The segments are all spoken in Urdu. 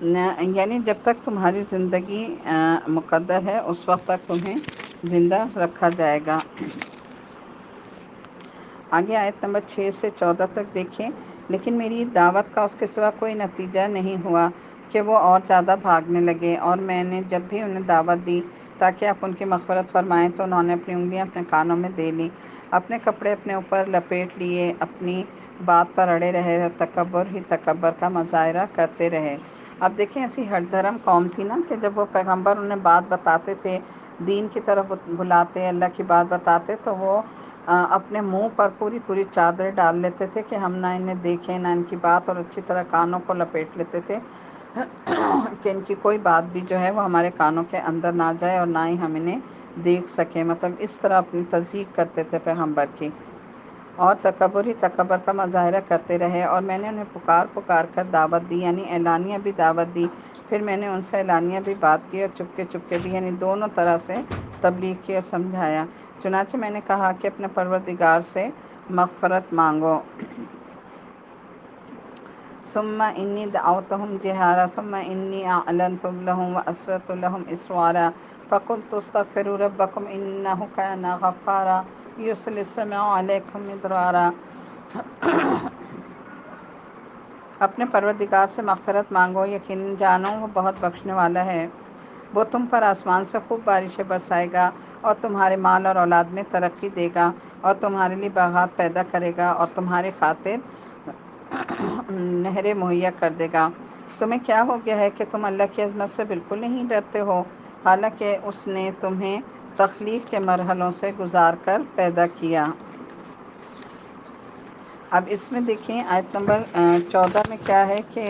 یعنی جب تک تمہاری زندگی مقدر ہے اس وقت تک تمہیں زندہ رکھا جائے گا۔ آگے آیت نمبر 6 سے 14 تک دیکھیں۔ لیکن میری دعوت کا اس کے سوا کوئی نتیجہ نہیں ہوا کہ وہ اور زیادہ بھاگنے لگے، اور میں نے جب بھی انہیں دعوت دی تاکہ آپ ان کی مغفرت فرمائیں تو انہوں نے اپنی انگلیاں اپنے کانوں میں دے لیں، اپنے کپڑے اپنے اوپر لپیٹ لیے، اپنی بات پر اڑے رہے اور تکبر ہی تکبر کا مظاہرہ کرتے رہے۔ اب دیکھیں ایسی ہر دھرم قوم تھی نا کہ جب وہ پیغمبر انہیں بات بتاتے تھے، دین کی طرف بلاتے، اللہ کی بات بتاتے، تو وہ اپنے منہ پر پوری چادر ڈال لیتے تھے کہ ہم نہ انہیں دیکھیں نہ ان کی بات، اور اچھی طرح کانوں کو لپیٹ لیتے تھے کہ ان کی کوئی بات بھی جو ہے وہ ہمارے کانوں کے اندر نہ جائے اور نہ ہی ہم انہیں دیکھ سکیں۔ مطلب اس طرح اپنی تصدیق کرتے تھے پیغمبر کی، اور تکبر ہی تکبر کا مظاہرہ کرتے رہے۔ اور میں نے انہیں پکار کر دعوت دی، یعنی اعلانیہ بھی دعوت دی، پھر میں نے ان سے اعلانیہ بھی بات کی اور چپکے بھی، یعنی دونوں طرح سے تبلیغ کی اور سمجھایا۔ چنانچہ میں نے کہا کہ اپنے پروردگار سے مغفرت مانگو۔ ثم انی دعوتہم جہارا ثم انی اعلنت لہم واسررت لہم اسرارا فقلت استغفروا ربکم انہ کان غفارا یرسل السماء علیکم مدرارا۔ اپنے پروردگار سے مغفرت مانگو، یقیناً جانو وہ بہت بخشنے والا ہے۔ وہ تم پر آسمان سے خوب بارشیں برسائے گا، اور تمہارے مال اور اولاد میں ترقی دے گا، اور تمہارے لیے باغات پیدا کرے گا، اور تمہاری خاطر نہریں مہیا کر دے گا۔ تمہیں کیا ہو گیا ہے کہ تم اللہ کی عظمت سے بالکل نہیں ڈرتے ہو، حالانکہ اس نے تمہیں تخلیق کے مرحلوں سے گزار کر پیدا کیا۔ اب اس میں دیکھیں آیت نمبر 14 میں کیا ہے کہ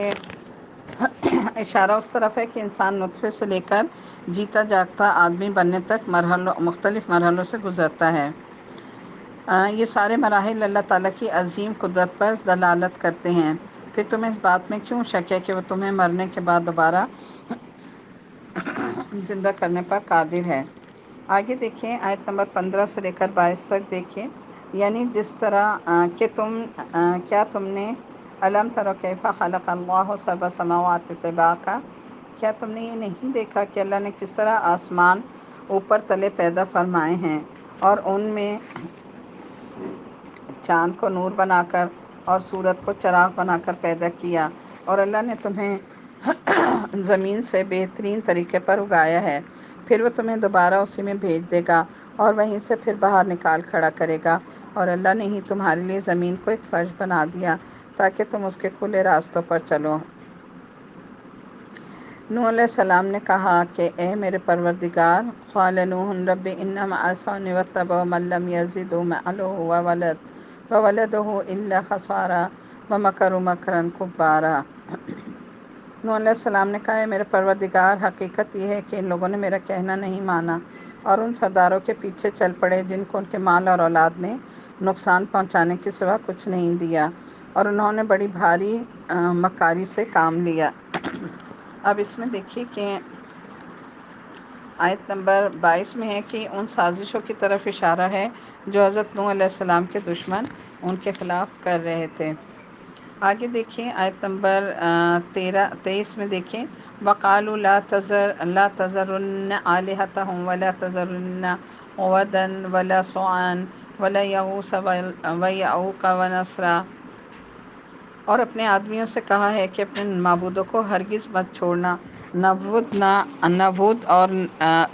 اشارہ اس طرف ہے کہ انسان نطفے سے لے کر جیتا جاگتا آدمی بننے تک مختلف مرحلوں سے گزرتا ہے۔ یہ سارے مراحل اللہ تعالیٰ کی عظیم قدرت پر دلالت کرتے ہیں۔ پھر تمہیں اس بات میں کیوں شک ہے کہ وہ تمہیں مرنے کے بعد دوبارہ زندہ کرنے پر قادر ہے؟ آگے دیکھیں آیت نمبر 15 سے لے کر 22 تک دیکھیں، یعنی جس طرح کہ کیا تم نے الم تر کیف خلق اللہ سبع سماوات طباقا، کیا تم نے یہ نہیں دیکھا کہ اللہ نے کس طرح آسمان اوپر تلے پیدا فرمائے ہیں، اور ان میں چاند کو نور بنا کر اور سورج کو چراغ بنا کر پیدا کیا، اور اللہ نے تمہیں زمین سے بہترین طریقے پر اگایا ہے، پھر وہ تمہیں دوبارہ اسی میں بھیج دے گا اور وہیں سے پھر باہر نکال کھڑا کرے گا، اور اللہ نے ہی تمہارے لیے زمین کو ایک فرش بنا دیا تاکہ تم اس کے کھلے راستوں پر چلو۔ نوح علیہ السلام نے کہا کہ اے میرے پروردگار، قال نوح رب انہم عصونی واتبعوا من لم یزدہ مالہ وولدہ الا خسارا ومکروا مکرا کبارا۔ نوح علیہ السلام نے کہا، اے میرے پروردگار، حقیقت یہ ہے کہ ان لوگوں نے میرا کہنا نہیں مانا اور ان سرداروں کے پیچھے چل پڑے جن کو ان کے مال اور اولاد نے نقصان پہنچانے کے سوا کچھ نہیں دیا، اور انہوں نے بڑی بھاری مکاری سے کام لیا۔ اب اس میں دیکھیے کہ آیت نمبر 22 میں ہے کہ ان سازشوں کی طرف اشارہ ہے جو حضرت نوح علیہ السلام کے دشمن ان کے خلاف کر رہے تھے۔ آگے دیکھیں آیت نمبر 23 میں دیکھیں، وَقَالُوا لَا تَذَرُنَّ آلِهَتَكُمْ وَلَا تَذَرُنَّ وَدًّا وَلَا سُوَاعًا وَلَا يَغُوثَ وَيَعُوقَ وَنَسْرًا۔ اور اپنے آدمیوں سے کہا ہے کہ اپنے معبودوں کو ہرگز مت چھوڑنا، نہ ود اور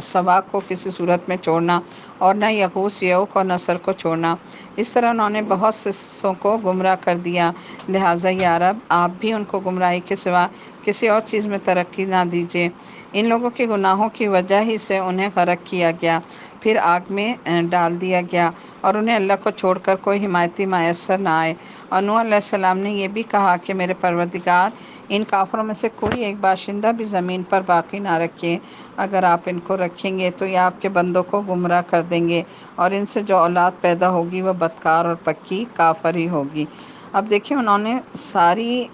سوا کو کسی صورت میں چھوڑنا، اور نہ یغوث یعوق اور نصر کو چھوڑنا۔ اس طرح انہوں نے بہت سے کو گمراہ کر دیا، لہٰذا یا رب آپ بھی ان کو گمراہی کے سوا کسی اور چیز میں ترقی نہ دیجیے۔ ان لوگوں کے گناہوں کی وجہ ہی سے انہیں غرق کیا گیا، پھر آگ میں ڈال دیا گیا، اور انہیں اللہ کو چھوڑ کر کوئی حمایتی میسر نہ آئے۔ اور نوح علیہ السلام نے یہ بھی کہا کہ میرے پروردگار، ان کافروں میں سے کوئی ایک باشندہ بھی زمین پر باقی نہ رکھے، اگر آپ ان کو رکھیں گے تو یہ آپ کے بندوں کو گمراہ کر دیں گے، اور ان سے جو اولاد پیدا ہوگی وہ بدکار اور پکی کافر ہی ہوگی۔ اب دیکھیں انہوں نے ساری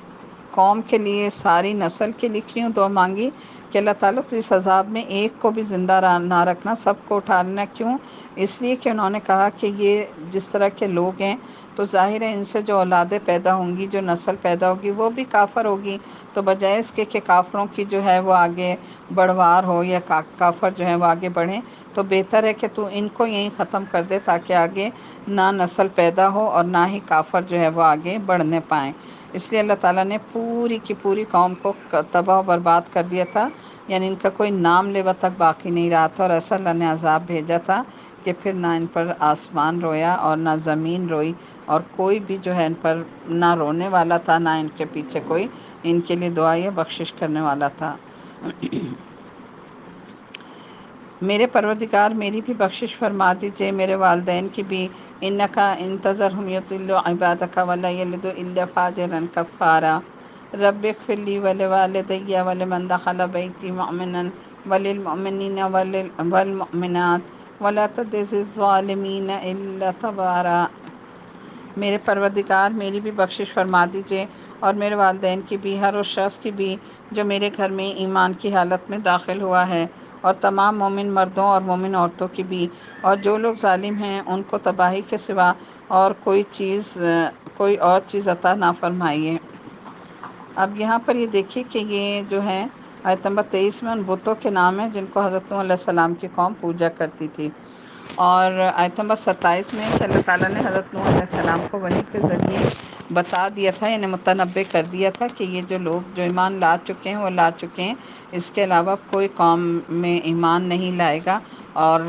قوم کے لیے، ساری نسل کے لیے کیوں دعا مانگی؟ کہ اللہ تعالیٰ تو اس عذاب میں ایک کو بھی زندہ نہ رکھنا، سب کو اٹھا لینا۔ کیوں؟ اس لیے کہ انہوں نے کہا کہ یہ جس طرح کے لوگ ہیں تو ظاہر ہے ان سے جو اولادیں پیدا ہوں گی، جو نسل پیدا ہوگی وہ بھی کافر ہوگی، تو بجائے اس کے کہ کافروں کی جو ہے وہ آگے بڑھوار ہو یا کافر جو ہے وہ آگے بڑھیں، تو بہتر ہے کہ تو ان کو یہیں ختم کر دے تاکہ آگے نہ نسل پیدا ہو اور نہ ہی کافر جو ہے وہ آگے بڑھنے پائیں۔ اس لیے اللہ تعالیٰ نے پوری کی پوری قوم کو تباہ و برباد کر دیا تھا، یعنی ان کا کوئی نام لیوا تک باقی نہیں رہا تھا، اور ایسا اللہ نے عذاب بھیجا تھا کہ پھر نہ ان پر آسمان رویا اور نہ زمین روئی، اور کوئی بھی جو ہے ان پر نہ رونے والا تھا، نہ ان کے پیچھے کوئی ان کے لیے دعا یا بخشش کرنے والا تھا۔ میرے پروردگار میری بھی بخشش فرما دیجئے، میرے والدین کی بھی۔ انکا انتظرہم یضلوا عبادک ولا یلدوا الا فاجرا کفارا رب اغفر لی ولوالدی ولمن دخل بیتی مؤمنا وللمؤمنین والمؤمنات ولا تجزی الظالمین الا تبارا۔ میرے پروردگار میری بھی بخشش فرما دیجئے اور میرے والدین کی بھی، ہر اس شخص کی بھی جو میرے گھر میں ایمان کی حالت میں داخل ہوا ہے، اور تمام مومن مردوں اور مومن عورتوں کی بھی، اور جو لوگ ظالم ہیں ان کو تباہی کے سوا اور کوئی اور چیز عطا نہ فرمائیے۔ اب یہاں پر یہ دیکھیے کہ یہ جو ہے آیت نمبر 23 میں ان بتوں کے نام ہیں جن کو حضرت نوح علیہ السلام کی قوم پوجا کرتی تھی، اور آیت نمبر 27 میں کہ اللہ تعالیٰ نے حضرت نوح علیہ السلام کو وحی کے ذریعے بتا دیا تھا، یعنی متنبع کر دیا تھا کہ یہ جو لوگ جو ایمان لا چکے ہیں وہ لا چکے ہیں، اس کے علاوہ کوئی قوم میں ایمان نہیں لائے گا، اور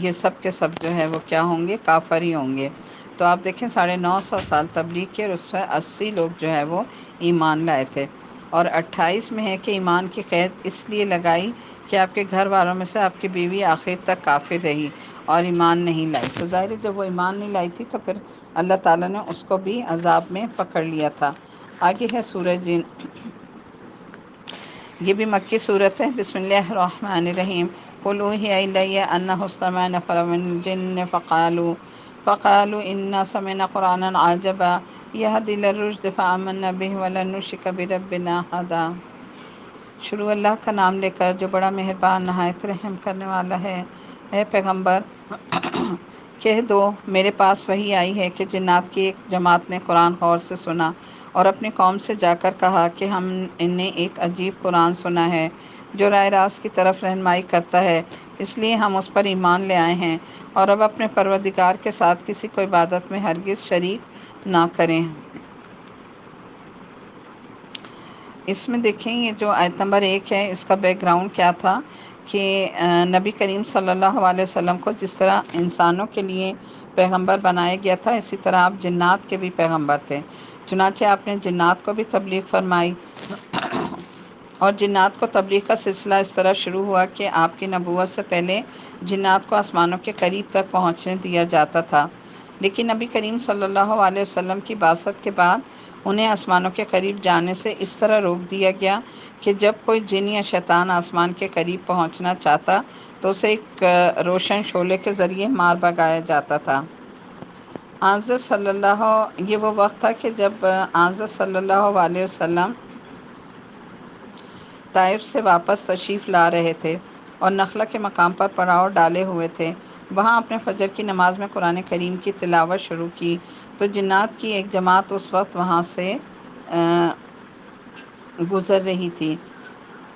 یہ سب کے سب جو ہے وہ کیا ہوں گے؟ کافر ہی ہوں گے۔ تو آپ دیکھیں 950 سال تبلیغ کے، اور اس سے 80 لوگ جو ہے وہ ایمان لائے تھے، اور 28 میں ہے کہ ایمان کی قید اس لیے لگائی کہ آپ کے گھر والوں میں سے آپ کی بیوی آخر تک کافر رہی اور ایمان نہیں لائی، تو ظاہر ہے جب وہ ایمان نہیں لائی تھی تو پھر اللہ تعالیٰ نے اس کو بھی عذاب میں پکڑ لیا تھا۔ آگے ہے سورہ جن، یہ بھی مکی صورت ہے۔ بسم اللہ الرحمن الرحیم۔ قل اوحی الی انہ استمع نفر من الجن فقالوا انا سمعنا قرآنا عجبا یہدی الی الرشد فآمنا بہ ولن نشرک بربنا احدا۔ شروع اللہ کا نام لے کر جو بڑا مہربان نہایت رحم کرنے والا ہے۔ اے پیغمبر کہہ دو میرے پاس وحی آئی ہے کہ جنات کی ایک جماعت نے قرآن غور سے سنا اور اپنی قوم سے جا کر کہا کہ ہم نے ایک عجیب قرآن سنا ہے جو راہ راست کی طرف رہنمائی کرتا ہے، اس لیے ہم اس پر ایمان لے آئے ہیں، اور اب اپنے پروردگار کے ساتھ کسی کو عبادت میں ہرگز شریک نہ کریں۔ اس میں دیکھیں یہ جو آیت نمبر 1 ہے اس کا بیک گراؤنڈ کیا تھا کہ نبی کریم صلی اللہ علیہ وسلم کو جس طرح انسانوں کے لیے پیغمبر بنایا گیا تھا، اسی طرح آپ جنات کے بھی پیغمبر تھے، چنانچہ آپ نے جنات کو بھی تبلیغ فرمائی، اور جنات کو تبلیغ کا سلسلہ اس طرح شروع ہوا کہ آپ کی نبوت سے پہلے جنات کو آسمانوں کے قریب تک پہنچنے دیا جاتا تھا، لیکن نبی کریم صلی اللہ علیہ وسلم کی بعثت کے بعد انہیں آسمانوں کے قریب جانے سے اس طرح روک دیا گیا کہ جب کوئی جن یا شیطان آسمان کے قریب پہنچنا چاہتا تو اسے ایک روشن شعلے کے ذریعے مار بھگایا جاتا تھا۔ حضرت صلی اللہ، یہ وہ وقت تھا کہ جب حضرت صلی اللہ علیہ وسلم طائف سے واپس تشریف لا رہے تھے اور نخلا کے مقام پر پڑاؤ ڈالے ہوئے تھے، وہاں اپنے فجر کی نماز میں قرآن کریم کی تلاوت شروع کی تو جنات کی ایک جماعت اس وقت وہاں سے گزر رہی تھی۔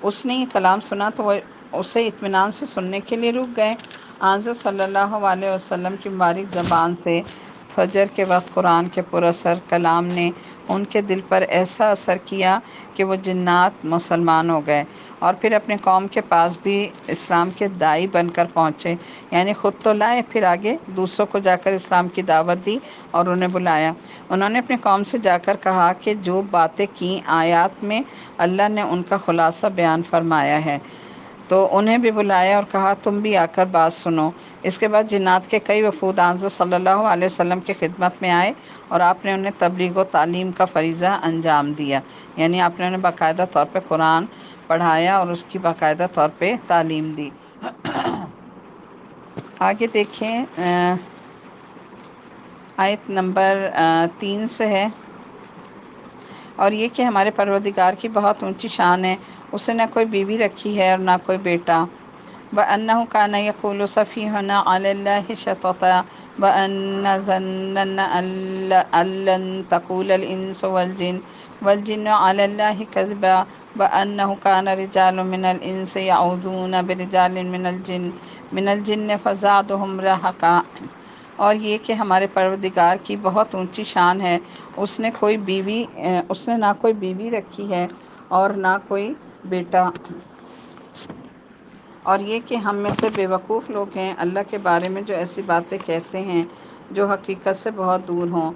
اس نے یہ کلام سنا تو وہ اسے اطمینان سے سننے کے لیے رک گئے۔ حضرت صلی اللہ علیہ وسلم کی مبارک زبان سے فجر کے وقت قرآن کے پر اثر کلام نے ان کے دل پر ایسا اثر کیا کہ وہ جنات مسلمان ہو گئے، اور پھر اپنے قوم کے پاس بھی اسلام کے داعی بن کر پہنچے، یعنی خود تو لائے پھر آگے دوسروں کو جا کر اسلام کی دعوت دی اور انہیں بلایا۔ انہوں نے اپنی قوم سے جا کر کہا کہ جو باتیں کی آیات میں اللہ نے ان کا خلاصہ بیان فرمایا ہے، تو انہیں بھی بلایا اور کہا تم بھی آ کر بات سنو۔ اس کے بعد جنات کے کئی وفود حضرت صلی اللہ علیہ وسلم کی خدمت میں آئے اور آپ نے انہیں تبلیغ و تعلیم کا فریضہ انجام دیا، یعنی آپ نے انہیں باقاعدہ طور پہ قرآن پڑھایا اور اس کی باقاعدہ طور پہ تعلیم دی۔ آگے دیکھیں آیت نمبر 3 سے ہے اور یہ کہ ہمارے پروردگار کی بہت اونچی شان ہے، اسے نہ کوئی بیوی رکھی ہے اور نہ کوئی بیٹا۔ وَأَنَّهُ كَانَ يَقُولُ سَفِيهُنَا عَلَى اللَّهِ شَطَطًا وَأَنَّا ظَنَّنَا أَن لَّن تَقُولَ الْإِنسُ وَالْجِنُّ عَلَى اللَّهِ كَذِبًا وَأَنَّهُ كَانَ رِجَالٌ مِّنَ الْإِنسِ يَعُوذُونَ بِرِجَالٍ مِّنَ الْجِنِّ فَزَادُوهُمْ رَهَقًا۔ اور یہ کہ ہمارے پروردگار کی بہت اونچی شان ہے، اس نے نہ کوئی بیوی رکھی ہے اور نہ کوئی بیٹا۔ اور یہ کہ ہم میں سے بے وقوف لوگ ہیں اللہ کے بارے میں جو ایسی باتیں کہتے ہیں جو حقیقت سے بہت دور ہوں،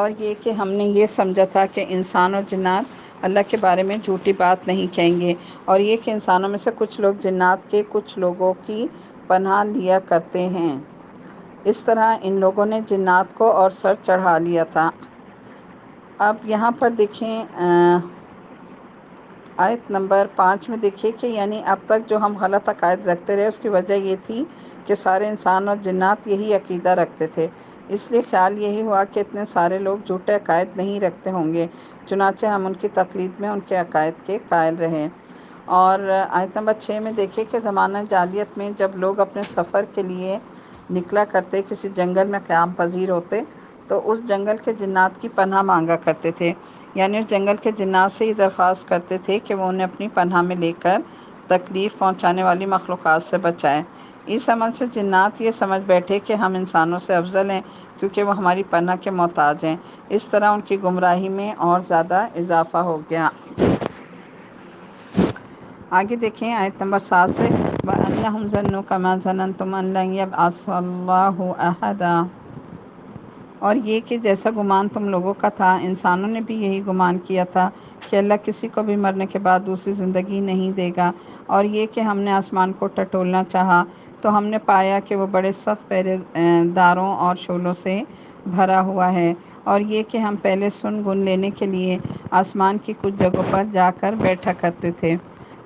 اور یہ کہ ہم نے یہ سمجھا تھا کہ انسان اور جنات اللہ کے بارے میں جھوٹی بات نہیں کہیں گے، اور یہ کہ انسانوں میں سے کچھ لوگ جنات کے کچھ لوگوں کی پناہ لیا کرتے ہیں، اس طرح ان لوگوں نے جنات کو اور سر چڑھا لیا تھا۔ اب یہاں پر دیکھیں آیت نمبر 5 میں دیکھیے کہ یعنی اب تک جو ہم غلط عقائد رکھتے رہے اس کی وجہ یہ تھی کہ سارے انسان اور جنات یہی عقیدہ رکھتے تھے، اس لیے خیال یہی ہوا کہ اتنے سارے لوگ جھوٹے عقائد نہیں رکھتے ہوں گے، چنانچہ ہم ان کی تقلید میں ان کے عقائد کے قائل رہے۔ اور آیت نمبر 6 میں دیکھیے کہ زمانہ جاہلیت میں جب لوگ اپنے سفر کے لیے نکلا کرتے، کسی جنگل میں قیام پذیر ہوتے تو اس جنگل کے جنات کی پناہ مانگا کرتے تھے، یعنی اس جنگل کے جنات سے یہ درخواست کرتے تھے کہ وہ انہیں اپنی پناہ میں لے کر تکلیف پہنچانے والی مخلوقات سے بچائیں۔ اس عمل سے جنات یہ سمجھ بیٹھے کہ ہم انسانوں سے افضل ہیں کیونکہ وہ ہماری پناہ کے محتاج ہیں، اس طرح ان کی گمراہی میں اور زیادہ اضافہ ہو گیا۔ آگے دیکھیں آیت نمبر 7 سے وَأَنَّهُمْ ظَنُّوا كَمَا ظَنَنتُمْ أَن لَّن يَبْعَثَ اللَّهُ أَحَدًا۔ اور یہ کہ جیسا گمان تم لوگوں کا تھا، انسانوں نے بھی یہی گمان کیا تھا کہ اللہ کسی کو بھی مرنے کے بعد دوسری زندگی نہیں دے گا، اور یہ کہ ہم نے آسمان کو ٹٹولنا چاہا تو ہم نے پایا کہ وہ بڑے سخت پہرے داروں اور شعلوں سے بھرا ہوا ہے، اور یہ کہ ہم پہلے سن گن لینے کے لیے آسمان کی کچھ جگہوں پر جا کر بیٹھا کرتے تھے،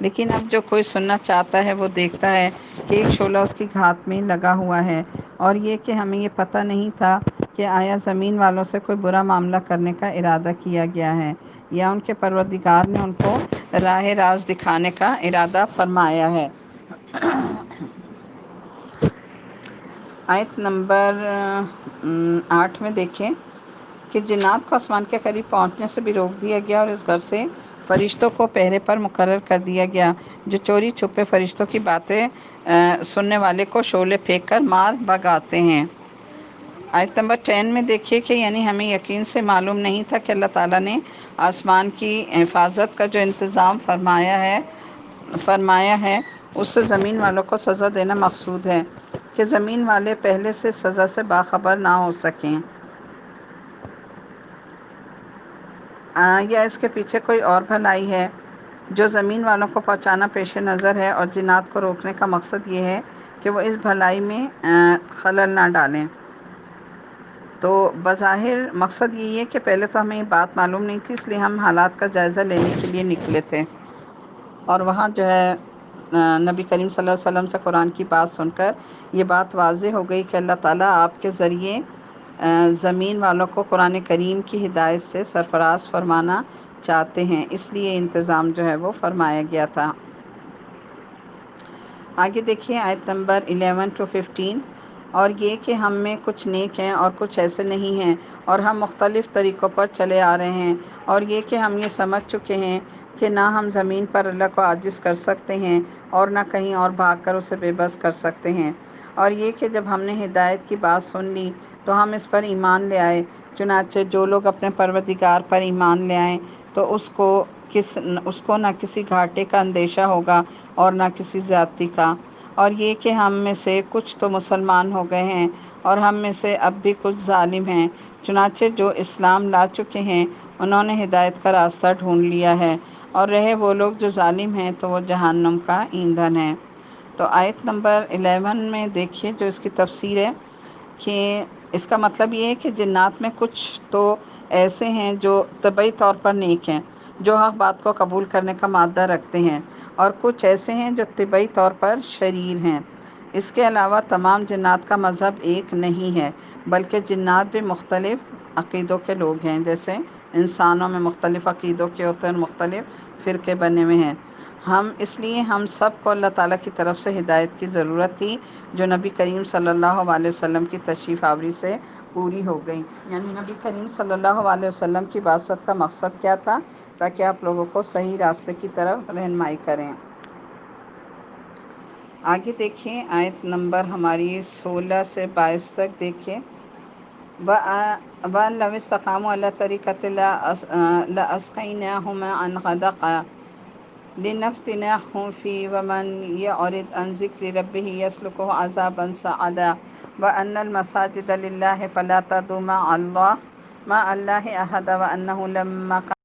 لیکن اب جو کوئی سننا چاہتا ہے وہ دیکھتا ہے کہ ایک شعلہ اس کی گھات میں لگا ہوا ہے، اور یہ کہ ہمیں یہ پتہ نہیں تھا کہ آیا زمین والوں سے کوئی برا معاملہ کرنے کا ارادہ کیا گیا ہے یا ان کے پروردگار نے ان کو راہ راست دکھانے کا ارادہ فرمایا ہے۔ آیت نمبر 8 میں دیکھیں کہ جنات کو آسمان کے قریب پہنچنے سے بھی روک دیا گیا، اور اس گھر سے فرشتوں کو پہرے پر مقرر کر دیا گیا جو چوری چھپے فرشتوں کی باتیں سننے والے کو شعلے پھینک کر مار بھگاتے ہیں۔ آیت نمبر 10 میں دیکھیے کہ یعنی ہمیں یقین سے معلوم نہیں تھا کہ اللہ تعالیٰ نے آسمان کی حفاظت کا جو انتظام فرمایا ہے اس سے زمین والوں کو سزا دینا مقصود ہے کہ زمین والے پہلے سے سزا سے باخبر نہ ہو سکیں، یا اس کے پیچھے کوئی اور بھلائی ہے جو زمین والوں کو پہنچانا پیش نظر ہے، اور جنات کو روکنے کا مقصد یہ ہے کہ وہ اس بھلائی میں خلل نہ ڈالیں۔ تو بظاہر مقصد یہی ہے کہ پہلے تو ہمیں یہ بات معلوم نہیں تھی، اس لیے ہم حالات کا جائزہ لینے کے لیے نکلے تھے، اور وہاں جو ہے نبی کریم صلی اللہ علیہ وسلم سے قرآن کی بات سن کر یہ بات واضح ہو گئی کہ اللہ تعالیٰ آپ کے ذریعے زمین والوں کو قرآن کریم کی ہدایت سے سرفراز فرمانا چاہتے ہیں، اس لیے انتظام جو ہے وہ فرمایا گیا تھا۔ آگے دیکھیے آیت نمبر 11 to 15، اور یہ کہ ہم میں کچھ نیک ہیں اور کچھ ایسے نہیں ہیں، اور ہم مختلف طریقوں پر چلے آ رہے ہیں، اور یہ کہ ہم یہ سمجھ چکے ہیں کہ نہ ہم زمین پر اللہ کو عاجز کر سکتے ہیں اور نہ کہیں اور بھاگ کر اسے بے بس کر سکتے ہیں، اور یہ کہ جب ہم نے ہدایت کی بات سن لی تو ہم اس پر ایمان لے آئے، چنانچہ جو لوگ اپنے پروردگار پر ایمان لے آئیں تو اس کو نہ کسی گھاٹے کا اندیشہ ہوگا اور نہ کسی زیادتی کا، اور یہ کہ ہم میں سے کچھ تو مسلمان ہو گئے ہیں اور ہم میں سے اب بھی کچھ ظالم ہیں، چنانچہ جو اسلام لا چکے ہیں انہوں نے ہدایت کا راستہ ڈھونڈ لیا ہے، اور رہے وہ لوگ جو ظالم ہیں تو وہ جہنم کا ایندھن ہے۔ تو آیت نمبر 11 میں دیکھیے جو اس کی تفسیر ہے کہ اس کا مطلب یہ ہے کہ جنات میں کچھ تو ایسے ہیں جو طبعی طور پر نیک ہیں، جو حق بات کو قبول کرنے کا مادہ رکھتے ہیں، اور کچھ ایسے ہیں جو طبعی طور پر شریر ہیں۔ اس کے علاوہ تمام جنات کا مذہب ایک نہیں ہے، بلکہ جنات بھی مختلف عقیدوں کے لوگ ہیں، جیسے انسانوں میں مختلف عقیدوں کے ہوتے ہیں اور مختلف فرقے بنے ہوئے ہیں۔ اس لیے ہم سب کو اللہ تعالیٰ کی طرف سے ہدایت کی ضرورت تھی، جو نبی کریم صلی اللہ علیہ وسلم کی تشریف آوری سے پوری ہو گئی۔ یعنی نبی کریم صلی اللہ علیہ وسلم کی بعثت کا مقصد کیا تھا؟ تاکہ آپ لوگوں کو صحیح راستے کی طرف رہنمائی کریں۔ آگے دیکھیں آیت نمبر ہماری 16 سے 22 تک دیکھیں۔ وَأَن لَوِ اسْتَقَامُوا عَلَىٰ الطَّرِيقَةِ لَأَسْقَيْنَاهُم مَّاءً غَدَقًا لِنَفْتِنَهُمْ فِيهِ وَمَن يَعْرِضْ عَن ذِكْرِ رَبِّهِ يَسْلُكْهُ عَذَابًا صَعَدًا وَأَنَّ الْمَسَاجِدَ لِلَّهِ فَلَا تَدْعُوا مَعَ اللَّهِ أَحَدًا وَأَنَّهُ لَمَّا